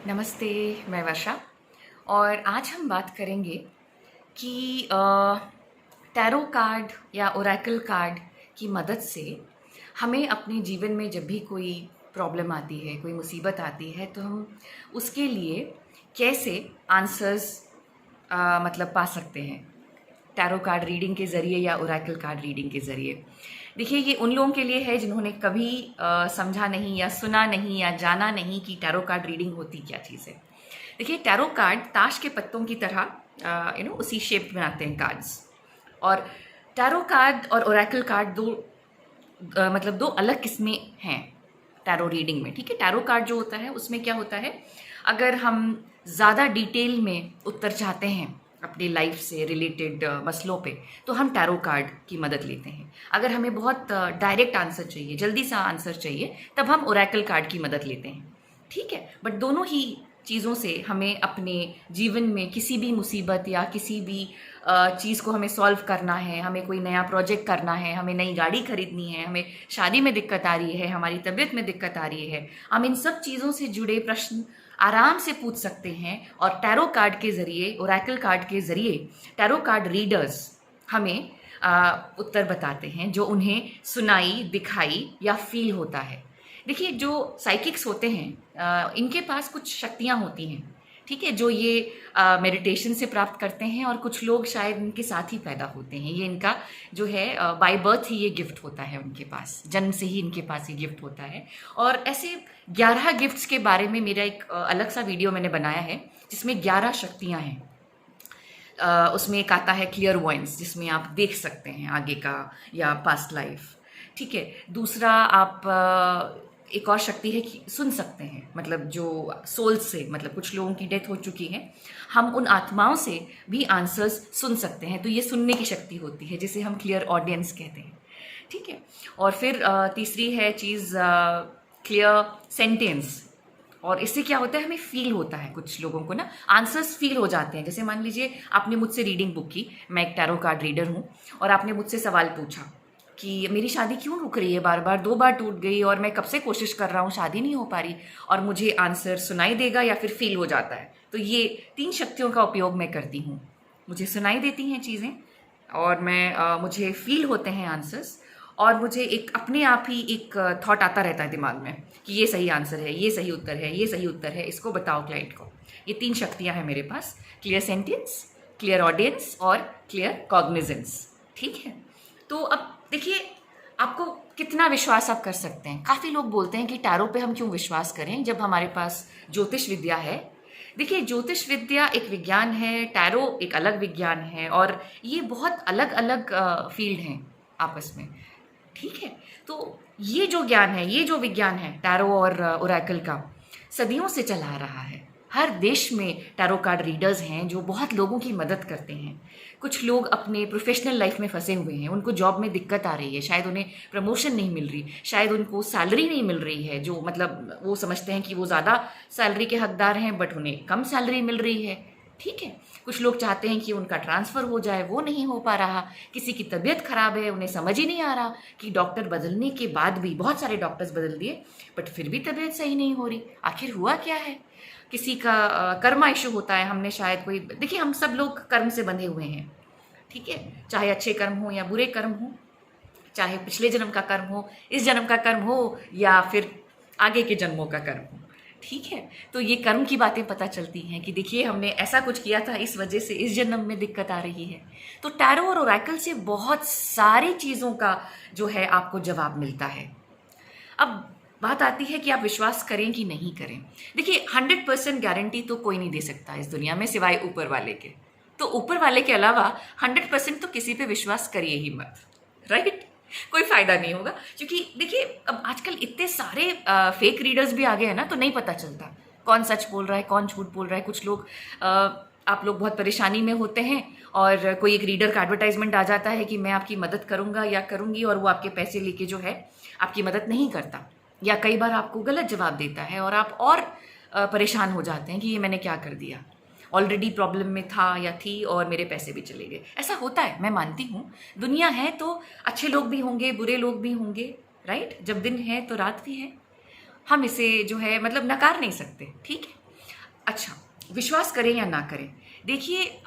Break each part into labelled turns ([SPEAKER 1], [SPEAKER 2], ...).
[SPEAKER 1] नमस्ते, मैं वर्षा और आज हम बात करेंगे कि टैरो कार्ड या ओरेकल कार्ड की मदद से हमें अपने जीवन में जब भी कोई प्रॉब्लम आती है, कोई मुसीबत आती है, तो हम उसके लिए कैसे आंसर्स मतलब पा सकते हैं टैरो कार्ड रीडिंग के ज़रिए या ओरेकल कार्ड रीडिंग के ज़रिए। देखिए, ये उन लोगों के लिए है जिन्होंने कभी समझा नहीं या सुना नहीं या जाना नहीं कि टैरो कार्ड रीडिंग होती क्या चीज़ है। देखिए, टैरो कार्ड ताश के पत्तों की तरह उसी शेप में आते हैं कार्ड्स। और टैरो कार्ड और ओरेकल कार्ड मतलब दो अलग किस्में हैं टैरो रीडिंग में। ठीक है, टैरो कार्ड जो होता है उसमें क्या होता है, अगर हम ज़्यादा डिटेल में उत्तर चाहते हैं अपनी लाइफ से रिलेटेड मसलों पे, तो हम टैरो कार्ड की मदद लेते हैं। अगर हमें बहुत डायरेक्ट आंसर चाहिए, जल्दी सा आंसर चाहिए, तब हम ओरेकल कार्ड की मदद लेते हैं। ठीक है, बट दोनों ही चीज़ों से हमें अपने जीवन में किसी भी मुसीबत या किसी भी चीज़ को हमें सॉल्व करना है, हमें कोई नया प्रोजेक्ट करना है, हमें नई गाड़ी खरीदनी है, हमें शादी में दिक्कत आ रही है, हमारी तबीयत में दिक्कत आ रही है, हम इन सब चीज़ों से जुड़े प्रश्न आराम से पूछ सकते हैं। और टैरो कार्ड के ज़रिए, ओरेकल कार्ड के ज़रिए टैरो कार्ड रीडर्स हमें उत्तर बताते हैं जो उन्हें सुनाई, दिखाई या फील होता है। देखिए, जो साइकिक्स होते हैं इनके पास कुछ शक्तियाँ होती हैं, ठीक है, जो ये मेडिटेशन से प्राप्त करते हैं, और कुछ लोग शायद इनके साथ ही पैदा होते हैं। ये इनका जो है बाय बर्थ ही ये गिफ्ट होता है उनके पास, जन्म से ही इनके पास ये गिफ्ट होता है। और ऐसे 11 गिफ्ट्स के बारे में मेरा एक अलग सा वीडियो मैंने बनाया है जिसमें 11 शक्तियाँ हैं। उसमें एक आता है क्लियर वॉइंस, जिसमें आप देख सकते हैं आगे का या पास्ट लाइफ। ठीक है, दूसरा आप एक और शक्ति है कि सुन सकते हैं, मतलब जो सोल से, मतलब कुछ लोगों की डेथ हो चुकी है, हम उन आत्माओं से भी आंसर्स सुन सकते हैं। तो ये सुनने की शक्ति होती है, जिसे हम क्लियर ऑडियंस कहते हैं। ठीक है, और फिर तीसरी है चीज़ क्लियर सेंटेंस। और इससे क्या होता है, हमें फील होता है, कुछ लोगों को ना आंसर्स फील हो जाते हैं। जैसे मान लीजिए आपने मुझसे रीडिंग बुक की, मैं एक टैरो कार्ड रीडर हूँ, और आपने मुझसे सवाल पूछा कि मेरी शादी क्यों रुक रही है, बार बार 2 बार टूट गई और मैं कब से कोशिश कर रहा हूँ, शादी नहीं हो पा रही। और मुझे आंसर सुनाई देगा या फिर फील हो जाता है। तो ये 3 शक्तियों का उपयोग मैं करती हूँ। मुझे सुनाई देती हैं चीज़ें, और मुझे फील होते हैं आंसर्स, और मुझे एक अपने आप ही एक थॉट आता रहता है दिमाग में कि ये सही आंसर है, ये सही उत्तर है, ये सही उत्तर है, इसको बताओ क्लाइंट को। ये 3 शक्तियाँ हैं मेरे पास, क्लियर सेंटेंस, क्लियर ऑडियंस और क्लियर कॉग्निजेंस। ठीक है, तो अब देखिए, आपको कितना विश्वास आप कर सकते हैं। काफ़ी लोग बोलते हैं कि टैरो पे हम क्यों विश्वास करें जब हमारे पास ज्योतिष विद्या है। देखिए, ज्योतिष विद्या एक विज्ञान है, टैरो एक अलग विज्ञान है, और ये बहुत अलग अलग फील्ड हैं आपस में। ठीक है, तो ये जो ज्ञान है, ये जो विज्ञान है टैरो और ओरेकल का, सदियों से चला आ रहा है। हर देश में टैरो कार्ड रीडर्स हैं जो बहुत लोगों की मदद करते हैं। कुछ लोग अपने प्रोफेशनल लाइफ में फंसे हुए हैं, उनको जॉब में दिक्कत आ रही है, शायद उन्हें प्रमोशन नहीं मिल रही, शायद उनको सैलरी नहीं मिल रही है, जो मतलब वो समझते हैं कि वो ज़्यादा सैलरी के हकदार हैं, बट उन्हें कम सैलरी मिल रही है। ठीक है, कुछ लोग चाहते हैं कि उनका ट्रांसफ़र हो जाए, वो नहीं हो पा रहा। किसी की तबीयत ख़राब है, उन्हें समझ ही नहीं आ रहा कि डॉक्टर बदलने के बाद भी, बहुत सारे डॉक्टर्स बदल दिए, बट फिर भी तबीयत सही नहीं हो रही। आखिर हुआ क्या है? किसी का कर्मा इशू होता है, हमने शायद कोई, देखिए हम सब लोग कर्म से बंधे हुए हैं। ठीक है, चाहे अच्छे कर्म हो या बुरे कर्म हो, चाहे पिछले जन्म का कर्म हो, इस जन्म का कर्म हो, या फिर आगे के जन्मों का कर्म हो। ठीक है, तो ये कर्म की बातें पता चलती हैं कि देखिए हमने ऐसा कुछ किया था, इस वजह से इस जन्म में दिक्कत आ रही है। तो टैरो और ओरेकल से बहुत सारी चीज़ों का जो है आपको जवाब मिलता है। अब बात आती है कि आप विश्वास करें कि नहीं करें। देखिए, 100% गारंटी तो कोई नहीं दे सकता इस दुनिया में सिवाय ऊपर वाले के। तो ऊपर वाले के अलावा 100% तो किसी पे विश्वास करिए ही मत, राइट? कोई फायदा नहीं होगा, क्योंकि देखिए अब आजकल इतने सारे फेक रीडर्स भी आ गए हैं ना, तो नहीं पता चलता कौन सच बोल रहा है, कौन झूठ बोल रहा है। कुछ लोग आप लोग बहुत परेशानी में होते हैं, और कोई एक रीडर का एडवर्टाइजमेंट आ जाता है कि मैं आपकी मदद करूंगा या करूंगी, और वो आपके पैसे लेके जो है आपकी मदद नहीं करता, या कई बार आपको गलत जवाब देता है, और आप और परेशान हो जाते हैं कि ये मैंने क्या कर दिया, ऑलरेडी प्रॉब्लम में था या थी और मेरे पैसे भी चले गए। ऐसा होता है, मैं मानती हूँ, दुनिया है तो अच्छे लोग भी होंगे, बुरे लोग भी होंगे, राइट? जब दिन है तो रात भी है, हम इसे जो है मतलब नकार नहीं सकते। ठीक है, अच्छा, विश्वास करें या ना करें, देखिए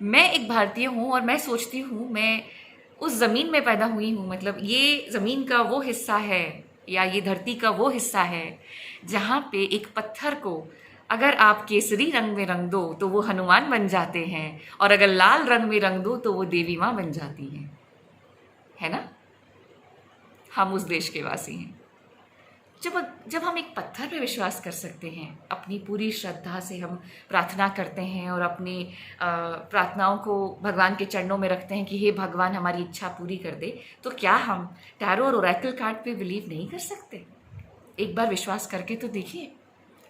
[SPEAKER 1] मैं एक भारतीय हूँ और मैं सोचती हूँ मैं उस ज़मीन में पैदा हुई हूँ, मतलब ये ज़मीन का वो हिस्सा है या ये धरती का वो हिस्सा है जहाँ पे एक पत्थर को अगर आप केसरी रंग में रंग दो तो वो हनुमान बन जाते हैं, और अगर लाल रंग में रंग दो तो वो देवी माँ बन जाती हैं, है ना। हम उस देश के वासी हैं। जब जब हम एक पत्थर पे विश्वास कर सकते हैं, अपनी पूरी श्रद्धा से हम प्रार्थना करते हैं और अपनी प्रार्थनाओं को भगवान के चरणों में रखते हैं कि हे भगवान हमारी इच्छा पूरी कर दे, तो क्या हम टैरो और ओरेकल कार्ड पे बिलीव नहीं कर सकते? एक बार विश्वास करके तो देखिए।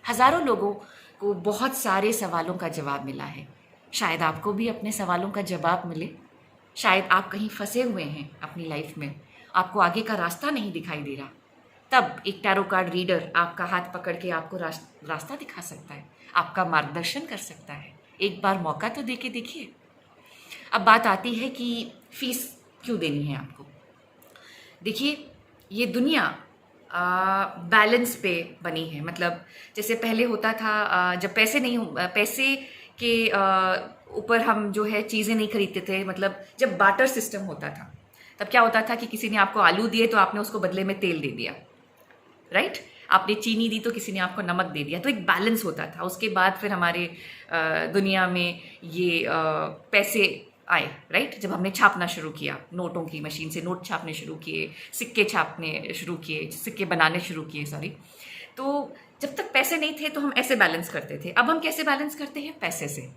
[SPEAKER 1] हजारों लोगों को बहुत सारे सवालों का जवाब मिला है, शायद आपको भी अपने सवालों का जवाब मिले। शायद आप कहीं फंसे हुए हैं अपनी लाइफ में, आपको आगे का रास्ता नहीं दिखाई दे रहा, तब एक टैरो कार्ड रीडर आपका हाथ पकड़ के आपको रास्ता दिखा सकता है, आपका मार्गदर्शन कर सकता है। एक बार मौका तो दे के देखिए। अब बात आती है कि फीस क्यों देनी है आपको। देखिए, ये दुनिया बैलेंस पे बनी है। मतलब जैसे पहले होता था, जब पैसे नहीं पैसे के ऊपर हम जो है चीज़ें नहीं खरीदते थे, मतलब जब बार्टर सिस्टम होता था तब क्या होता था कि किसी ने आपको आलू दिए तो आपने उसको बदले में तेल दे दिया, राइट। आपने चीनी दी तो किसी ने आपको नमक दे दिया, तो एक बैलेंस होता था। उसके बाद फिर हमारे दुनिया में ये पैसे आए, राइट। जब हमने छापना शुरू किया, नोटों की मशीन से नोट छापने शुरू किए, सिक्के छापने शुरू किए, सिक्के बनाने शुरू किए, सॉरी। तो जब तक पैसे नहीं थे तो हम ऐसे बैलेंस करते थे। अब हम कैसे बैलेंस करते हैं? पैसे से,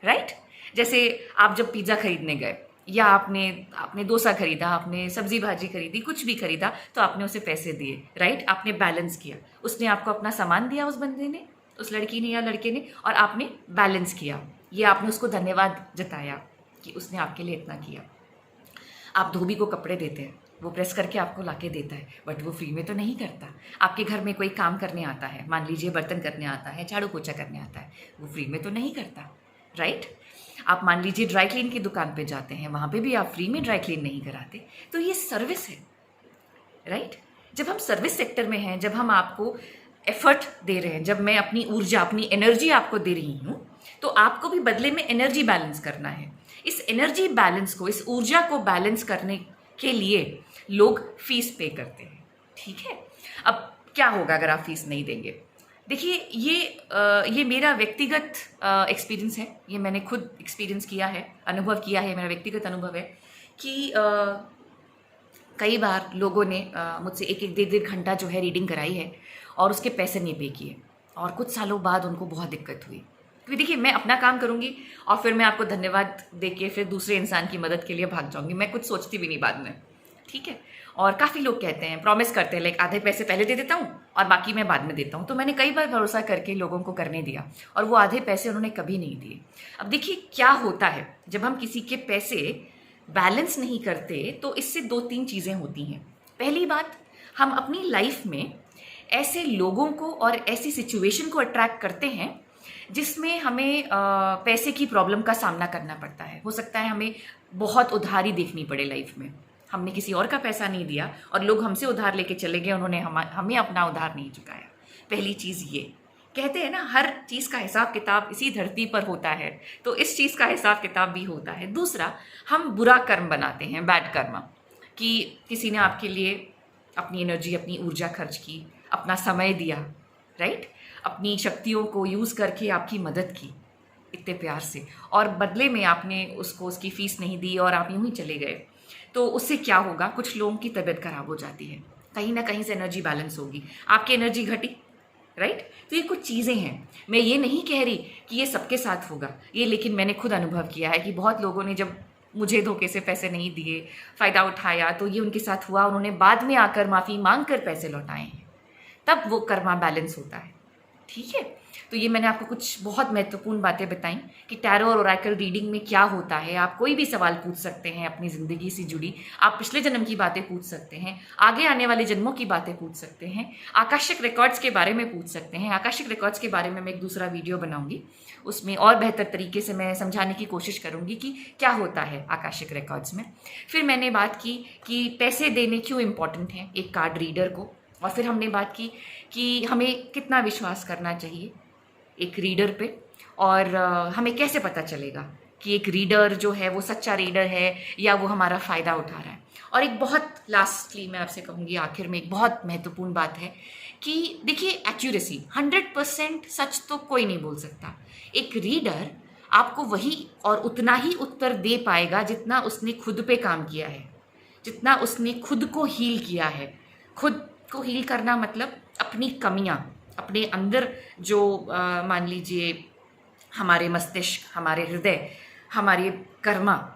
[SPEAKER 1] राइट। जैसे आप जब पिज़्ज़ा खरीदने गए या आपने डोसा खरीदा, आपने सब्जी भाजी खरीदी, कुछ भी खरीदा, तो आपने उसे पैसे दिए, राइट। आपने बैलेंस किया, उसने आपको अपना सामान दिया, उस बंदे ने, उस लड़की ने या लड़के ने, और आपने बैलेंस किया। ये आपने उसको धन्यवाद जताया कि उसने आपके लिए इतना किया। आप धोबी को कपड़े देते हैं, वो प्रेस करके आपको लाके देता है, बट वो फ्री में तो नहीं करता। आपके घर में कोई काम करने आता है, मान लीजिए बर्तन करने आता है, झाड़ू पोछा करने आता है, वो फ्री में तो नहीं करता, राइट। आप मान लीजिए ड्राई क्लीन की दुकान पे जाते हैं, वहाँ पे भी आप फ्री में ड्राई क्लीन नहीं कराते। तो ये सर्विस है, राइट। जब हम सर्विस सेक्टर में हैं, जब हम आपको एफर्ट दे रहे हैं, जब मैं अपनी ऊर्जा, अपनी एनर्जी आपको दे रही हूँ, तो आपको भी बदले में एनर्जी बैलेंस करना है। इस एनर्जी बैलेंस को, इस ऊर्जा को बैलेंस करने के लिए लोग फीस पे करते हैं, ठीक है। अब क्या होगा अगर आप फीस नहीं देंगे? देखिए, ये मेरा व्यक्तिगत एक्सपीरियंस है, ये मैंने खुद एक्सपीरियंस किया है, अनुभव किया है, मेरा व्यक्तिगत अनुभव है कि कई बार लोगों ने मुझसे एक एक डेढ़ डेढ़ घंटा जो है रीडिंग कराई है और उसके पैसे नहीं पे किए, और कुछ सालों बाद उनको बहुत दिक्कत हुई। क्योंकि देखिए, मैं अपना काम करूँगी और फिर मैं आपको धन्यवाद दे के फिर दूसरे इंसान की मदद के लिए भाग जाऊँगी, मैं कुछ सोचती भी नहीं बाद में, ठीक है। और काफ़ी लोग कहते हैं, प्रॉमिस करते हैं, लाइक आधे पैसे पहले दे देता हूँ और बाकी मैं बाद में देता हूँ। तो मैंने कई बार भरोसा करके लोगों को करने दिया और वो आधे पैसे उन्होंने कभी नहीं दिए। अब देखिए क्या होता है, जब हम किसी के पैसे बैलेंस नहीं करते तो इससे दो तीन चीज़ें होती हैं। पहली बात, हम अपनी लाइफ में ऐसे लोगों को और ऐसी सिचुएशन को अट्रैक्ट करते हैं जिसमें हमें पैसे की प्रॉब्लम का सामना करना पड़ता है। हो सकता है हमें बहुत उधारी देखनी पड़े लाइफ में, हमने किसी और का पैसा नहीं दिया और लोग हमसे उधार लेके चले गए, उन्होंने हमें अपना उधार नहीं चुकाया। पहली चीज़ ये, कहते हैं ना, हर चीज़ का हिसाब किताब इसी धरती पर होता है, तो इस चीज़ का हिसाब किताब भी होता है। दूसरा, हम बुरा कर्म बनाते हैं, बैड कर्म, कि किसी ने आपके लिए अपनी एनर्जी, अपनी ऊर्जा खर्च की, अपना समय दिया, राइट, अपनी शक्तियों को यूज़ करके आपकी मदद की इतने प्यार से, और बदले में आपने उसको उसकी फ़ीस नहीं दी और आप यूं ही चले गए। तो उससे क्या होगा, कुछ लोगों की तबीयत खराब हो जाती है, कहीं ना कहीं से एनर्जी बैलेंस होगी, आपकी एनर्जी घटी, राइट। तो ये कुछ चीज़ें हैं। मैं ये नहीं कह रही कि ये सबके साथ होगा ये, लेकिन मैंने खुद अनुभव किया है कि बहुत लोगों ने जब मुझे धोखे से पैसे नहीं दिए, फ़ायदा उठाया, तो ये उनके साथ हुआ। उन्होंने बाद में आकर माफ़ी मांग कर पैसे लौटाए हैं, तब वो कर्मा बैलेंस होता है, ठीक है। तो ये मैंने आपको कुछ बहुत महत्वपूर्ण बातें बताई कि टैरो और ओरेकल रीडिंग में क्या होता है। आप कोई भी सवाल पूछ सकते हैं अपनी ज़िंदगी से जुड़ी, आप पिछले जन्म की बातें पूछ सकते हैं, आगे आने वाले जन्मों की बातें पूछ सकते हैं, आकाशिक रिकॉर्ड्स के बारे में पूछ सकते हैं। आकाशिक रिकॉर्ड्स के बारे में मैं एक दूसरा वीडियो बनाऊंगी, उसमें और बेहतर तरीके से मैं समझाने की कोशिश करूंगी कि क्या होता है आकाशिक रिकॉर्ड्स में। फिर मैंने बात की कि पैसे देने क्यों इम्पॉर्टेंट हैं एक कार्ड रीडर को, और फिर हमने बात की कि हमें कितना विश्वास करना चाहिए, एक रीडर पे। और हमें कैसे पता चलेगा कि एक रीडर जो है वो सच्चा रीडर है या वो हमारा फ़ायदा उठा रहा है। और एक बहुत लास्टली मैं आपसे कहूँगी, आखिर में एक बहुत महत्वपूर्ण बात है कि देखिए, एक्यूरेसी 100% सच तो कोई नहीं बोल सकता। एक रीडर आपको वही और उतना ही उत्तर दे पाएगा जितना उसने खुद पे काम किया है, जितना उसने खुद को हील किया है। खुद को हील करना मतलब अपनी कमियां, अपने अंदर जो मान लीजिए हमारे मस्तिष्क, हमारे हृदय, हमारे कर्मा,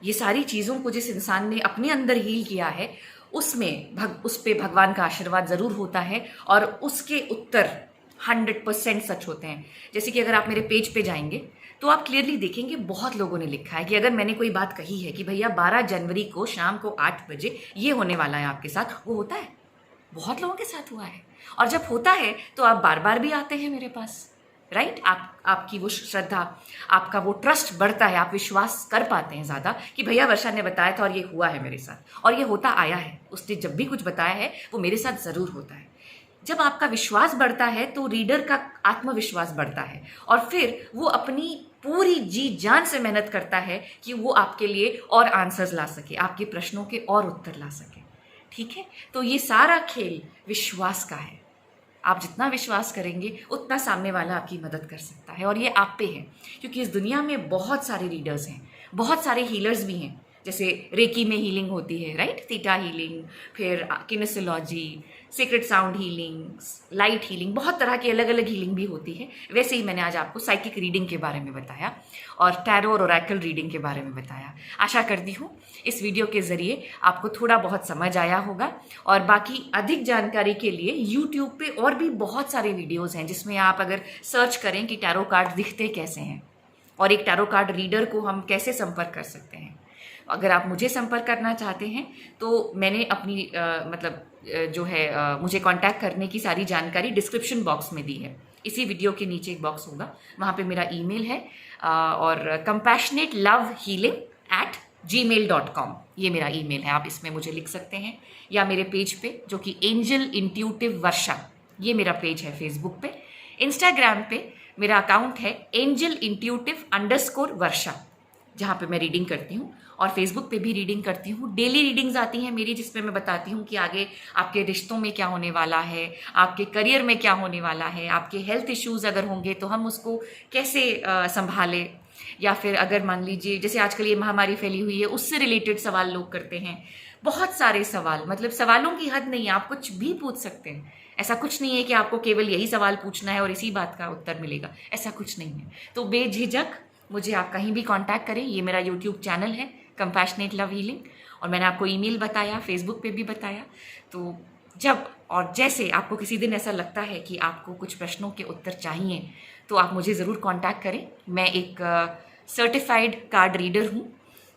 [SPEAKER 1] ये सारी चीज़ों को जिस इंसान ने अपने अंदर हील किया है, उसमें उस पे भगवान का आशीर्वाद ज़रूर होता है और उसके उत्तर 100% सच होते हैं। जैसे कि अगर आप मेरे पेज पे जाएंगे तो आप क्लियरली देखेंगे बहुत लोगों ने लिखा है कि अगर मैंने कोई बात कही है कि भैया 12 जनवरी को शाम को 8 बजे ये होने वाला है आपके साथ, वो होता है। बहुत लोगों के साथ हुआ है। और जब होता है तो आप बार बार भी आते हैं मेरे पास, राइट? आपकी वो श्रद्धा, आपका वो ट्रस्ट बढ़ता है, आप विश्वास कर पाते हैं ज़्यादा कि भैया वर्षा ने बताया था और ये हुआ है मेरे साथ, और ये होता आया है। उसने जब भी कुछ बताया है वो मेरे साथ ज़रूर होता है। जब आपका विश्वास बढ़ता है तो रीडर का आत्मविश्वास बढ़ता है और फिर वो अपनी पूरी जी जान से मेहनत करता है कि वो आपके लिए और आंसर्स ला सके, आपके प्रश्नों के और उत्तर ला सके। ठीक है? तो ये सारा खेल विश्वास का है। आप जितना विश्वास करेंगे उतना सामने वाला आपकी मदद कर सकता है, और ये आप पे है, क्योंकि इस दुनिया में बहुत सारे रीडर्स हैं, बहुत सारे हीलर्स भी हैं। जैसे रेकी में हीलिंग होती है, राइट? थीटा हीलिंग, फिर kinesiology, secret sound healing, light healing, बहुत तरह की अलग अलग हीलिंग भी होती है। वैसे ही मैंने आज आपको साइकिक रीडिंग के बारे में बताया और टैरो और ओरेकल रीडिंग के बारे में बताया। आशा करती हूँ इस वीडियो के ज़रिए आपको थोड़ा बहुत समझ आया होगा। और बाकी अधिक जानकारी के लिए यूट्यूब पे और भी बहुत सारे वीडियोज़ हैं जिसमें आप अगर सर्च करें कि टैरो कार्ड दिखते कैसे हैं और एक टैरो कार्ड रीडर को हम कैसे संपर्क कर सकते हैं। अगर आप मुझे संपर्क करना चाहते हैं तो मैंने अपनी जो है मुझे कांटेक्ट करने की सारी जानकारी डिस्क्रिप्शन बॉक्स में दी है। इसी वीडियो के नीचे एक बॉक्स होगा, वहाँ पे मेरा ईमेल है और compassionatelovehealing@gmail.com ये मेरा ईमेल है। आप इसमें मुझे लिख सकते हैं, या मेरे पेज पे जो कि एंजल इंट्यूटिव वर्षा, ये मेरा पेज है फेसबुक पे। इंस्टाग्राम पे मेरा अकाउंट है angel_intuitive_वर्षा, जहाँ पे मैं रीडिंग करती हूँ, और फेसबुक पे भी रीडिंग करती हूँ। डेली रीडिंग्स आती हैं मेरी, जिसमें मैं बताती हूँ कि आगे आपके रिश्तों में क्या होने वाला है, आपके करियर में क्या होने वाला है, आपके हेल्थ इश्यूज़ अगर होंगे तो हम उसको कैसे संभालें, या फिर अगर मान लीजिए जैसे आजकल ये महामारी फैली हुई है उससे रिलेटेड सवाल लोग करते हैं। बहुत सारे सवाल, मतलब सवालों की हद नहीं है, आप कुछ भी पूछ सकते हैं। ऐसा कुछ नहीं है कि आपको केवल यही सवाल पूछना है और इसी बात का उत्तर मिलेगा, ऐसा कुछ नहीं है। तो बेझिझक मुझे आप कहीं भी कांटेक्ट करें। ये मेरा यूट्यूब चैनल है कंपैशनेट लव हीलिंग, और मैंने आपको ईमेल बताया, फेसबुक पे भी बताया। तो जब और जैसे आपको किसी दिन ऐसा लगता है कि आपको कुछ प्रश्नों के उत्तर चाहिए तो आप मुझे ज़रूर कांटेक्ट करें। मैं एक सर्टिफाइड कार्ड रीडर हूँ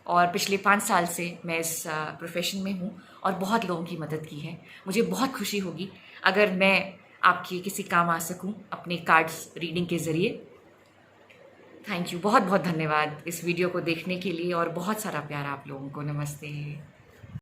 [SPEAKER 1] और पिछले 5 साल से मैं इस प्रोफेशन में हूँ और बहुत लोगों की मदद की है। मुझे बहुत खुशी होगी अगर मैं आपकी किसी काम आ सकूँ अपने कार्ड्स रीडिंग के ज़रिए। थैंक यू, बहुत बहुत धन्यवाद इस वीडियो को देखने के लिए और बहुत सारा प्यार आप लोगों को। नमस्ते।